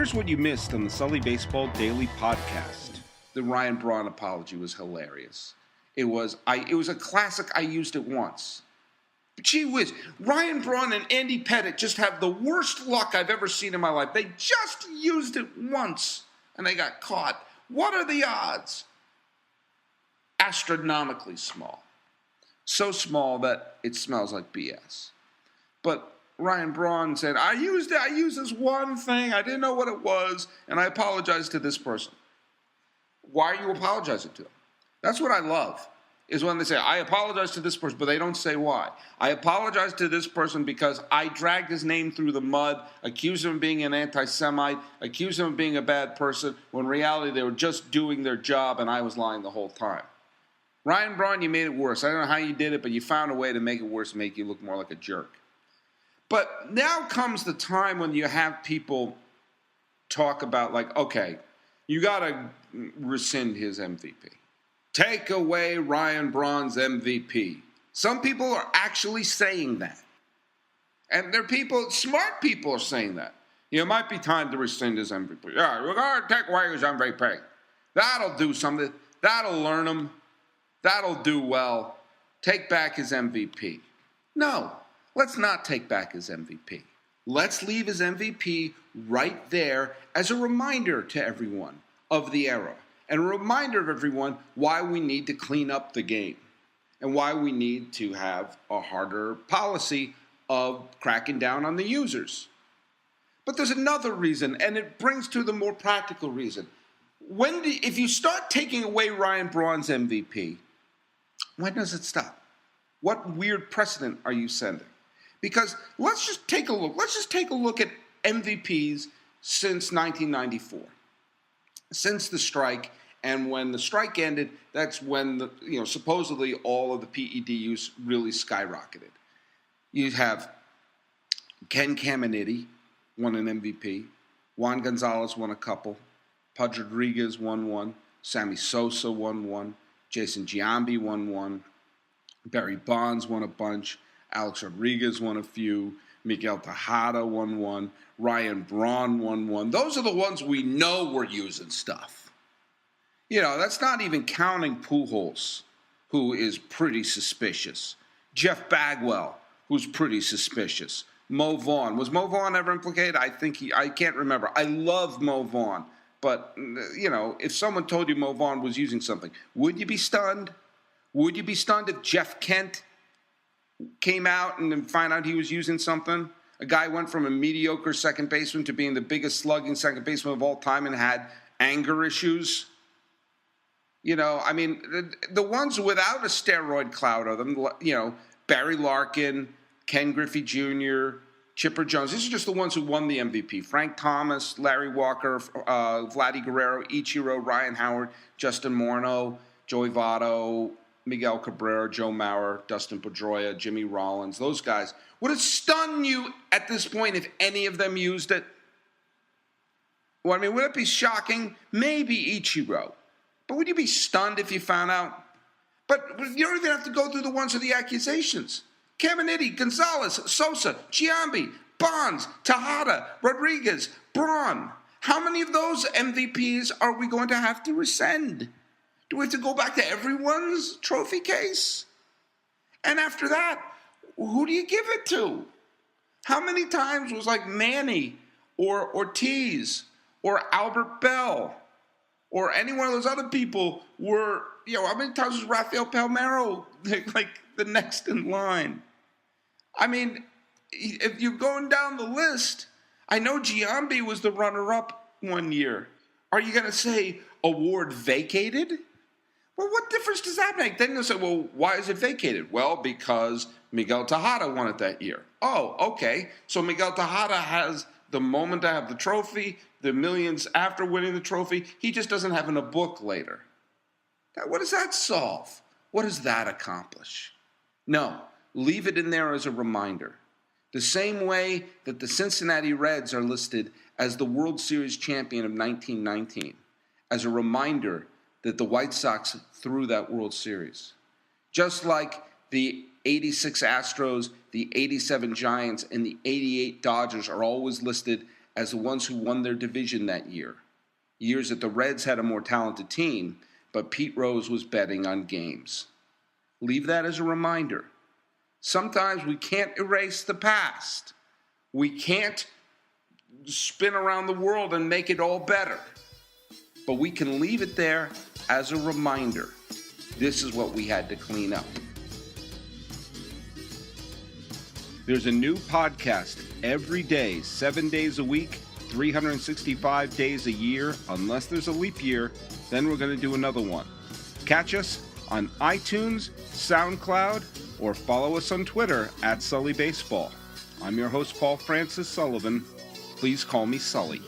Here's what you missed on the Sully Baseball Daily Podcast. The Ryan Braun apology was hilarious. It was a classic. I used it once. But gee whiz, Ryan Braun and Andy Pettitte just have the worst luck I've ever seen in my life. They just used it once, and they got caught. What are the odds? Astronomically small. So small that it smells like BS. But Ryan Braun said, I used this one thing, I didn't know what it was, and I apologize to this person. Why are you apologizing to them? That's what I love, is when they say, I apologize to this person, but they don't say why. I apologize to this person because I dragged his name through the mud, accused him of being an anti-Semite, accused him of being a bad person, when in reality they were just doing their job and I was lying the whole time. Ryan Braun, you made it worse. I don't know how you did it, but you found a way to make it worse, make you look more like a jerk. But now comes the time when you have people talk about, like, okay, you got to rescind his MVP. Take away Ryan Braun's MVP. Some people are actually saying that. And there are people, smart people are saying that. It might be time to rescind his MVP. Yeah, we're going to take away his MVP. That'll do something. That'll learn him. That'll do well. Take back his MVP. No. Let's not take back his MVP. Let's leave his MVP right there as a reminder to everyone of the era and a reminder of everyone why we need to clean up the game and why we need to have a harder policy of cracking down on the users. But there's another reason, and it brings to the more practical reason. If you start taking away Ryan Braun's MVP, when does it stop? What weird precedent are you sending? Because let's just take a look. Let's just take a look at MVPs since 1994, since the strike. And when the strike ended, that's when supposedly all of the PED use really skyrocketed. You have Ken Caminiti won an MVP, Juan Gonzalez won a couple, Pudge Rodriguez won one, Sammy Sosa won one, Jason Giambi won one, Barry Bonds won a bunch. Alex Rodriguez won a few. Miguel Tejada won one. Ryan Braun won one. Those are the ones we know we're using stuff. That's not even counting Pujols, who is pretty suspicious. Jeff Bagwell, who's pretty suspicious. Mo Vaughn. Was Mo Vaughn ever implicated? I can't remember. I love Mo Vaughn. But, if someone told you Mo Vaughn was using something, would you be stunned? Would you be stunned if Jeff Kent came out and then find out he was using something? A guy went from a mediocre second baseman to being the biggest slugging second baseman of all time and had anger issues. The ones without a steroid cloud of them, Barry Larkin, Ken Griffey Jr., Chipper Jones. These are just the ones who won the MVP. Frank Thomas, Larry Walker, Vladdy Guerrero, Ichiro, Ryan Howard, Justin Morneau, Joey Votto, Miguel Cabrera, Joe Mauer, Dustin Pedroia, Jimmy Rollins, those guys. Would it stun you at this point if any of them used it? Well, would it be shocking? Maybe Ichiro. But would you be stunned if you found out? But you don't even have to go through the ones with the accusations. Caminiti, Gonzalez, Sosa, Giambi, Bonds, Tejada, Rodriguez, Braun. How many of those MVPs are we going to have to rescind? Do we have to go back to everyone's trophy case? And after that, who do you give it to? How many times was like Manny or Ortiz or Albert Bell or any one of those other people were, how many times was Rafael Palmeiro like the next in line? If you're going down the list, I know Giambi was the runner-up one year. Are you going to say award vacated? Well, what difference does that make? Then you'll say, well, why is it vacated? Well, because Miguel Tejada won it that year. Oh, okay. So Miguel Tejada has the moment to have the trophy, the millions after winning the trophy. He just doesn't have in a book later. Now, what does that solve? What does that accomplish? No, leave it in there as a reminder. The same way that the Cincinnati Reds are listed as the World Series champion of 1919, as a reminder that the White Sox threw that World Series. Just like the 86 Astros, the 87 Giants, and the 88 Dodgers are always listed as the ones who won their division that year. Years that the Reds had a more talented team, but Pete Rose was betting on games. Leave that as a reminder. Sometimes we can't erase the past. We can't spin around the world and make it all better. But we can leave it there as a reminder. This is what we had to clean up. There's a new podcast every day, 7 days a week, 365 days a year. Unless there's a leap year, then we're going to do another one. Catch us on iTunes, SoundCloud, or follow us on Twitter at Sully Baseball. I'm your host, Paul Francis Sullivan. Please call me Sully.